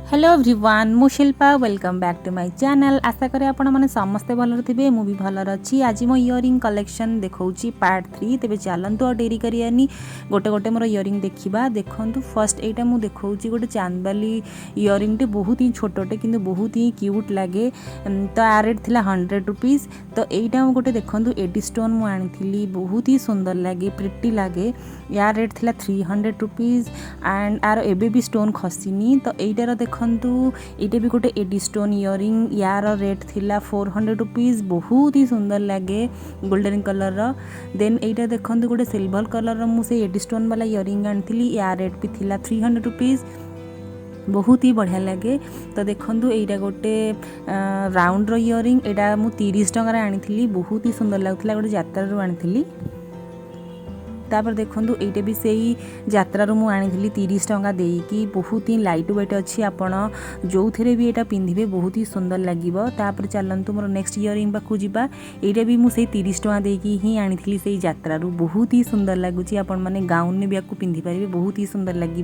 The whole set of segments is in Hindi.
हेलो एवरीवन मु Shilpa welcome back to my channel. आशा करें आपण मैंने समस्ते भल थे मुझे भलर अच्छी। आज मो इयरिंग कलेक्शन देखा पार्ट 3। तेज चलतु डेरी करानी गोटे गोटे मोर इयरिंग देखा। देखु फर्स्ट यहाँ मुझे देखा गोटे चांदबाली इयरिंग टे बहुत ही छोटे कि बहुत ही क्यूट लगे। तो आ रेट थी 100 रुपीज़। तो यहाँ गोटे देखूँ एडी स्टोन मुझे बहुत ही सुंदर लगे प्रिटी लगे। यार रेट थी 300 रुपीज़ एंड आर एबे भी स्टोन खसीनी। तो यहीटार देखु ये भी गोटे एडी स्टोन इयरिंग यार रेट थिला 400 रुपीज़। बहुत ही सुंदर लगे गोल्डन कलर। देन यहाँ देखो गोटे सिल्वर कलर मुझे एडी स्टोन वाला इयरिंग आनी यार रेट भी थिला 300 रुपीज़। बहुत ही बढ़िया लगे। तो देखो यहाँ गोटे राउंड इयरिंग यहाँ मुझे 30 टकर आनी। बहुत ही सुंदर लगुला गोटे जात्रारू आनी। तापर देखो ये भी से यात्रारू मु आनी 30 टंका देकी। बहुत ही लाइट वेट अच्छी आपण जो थे भी यहाँ पिंधे बहुत ही सुंदर लगे। तापर चलतु मोर नेक्स्ट इयरिंग पाखु जावा। यहाँ भी मुझे 30 टंका देकी ही आनी से यात्रारू। बहुत ही सुंदर लगुच आपण मैंने गाउन में भी आपको पिंधि पारे बहुत ही सुंदर लगे।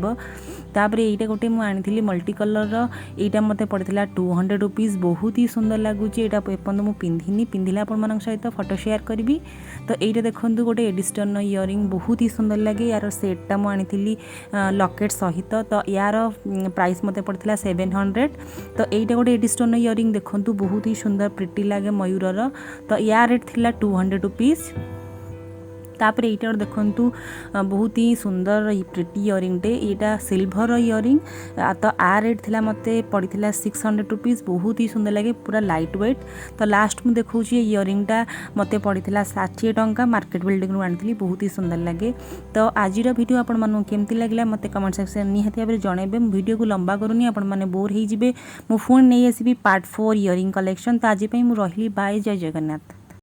तापर यहाँ गोटे मुझे आनी मल्टी कलर यहाँ मत पड़ा 200 रुपीज़। बहुत ही सुंदर लगुच। यहाँ एपर्तंत मुझे पिंधिनी पिंधिले आपण सहित फोटो शेयर करी। तो यहाँ देखो गोटे एडी स्टोन इयरिंग बहुत ही सुंदर लगे। यार सेटटा मुझे लकेट सहित। तो यार प्राइस मत पड़ा 700। तो यहाँ गोटे एडी स्टोन इयरिंग देखो बहुत ही सुंदर प्रिटी लगे मयूरर। तो यार रेट थी 200 रुपीज़। तापर यहाँ देखु बहुत ही सुंदर प्रिटी इयरिंग टे यहाँ सिल्भर इयरिंग। तो आ रेट थिला मते पड़ा 600 रुपीज़। बहुत ही सुंदर लगे पूरा लाइट वेट। तो लास्ट मुझे देखा इयरिंगटा मत पड़ा 60 टंका मार्केट बिल्डिंग आनी। बहुत ही सुंदर लगे। तो आज वीडियो आपण मानू केमती लगे मत कमेंट सेक्शन निहाती भाव जनइबे। वीडियो को लंबा करूनी आपण मैंने बोर हो जाए। मु फोन नहीं आसबि पार्ट 4 इयरिंग कलेक्शन। तो आज मुझे रही बाय जय जगन्नाथ।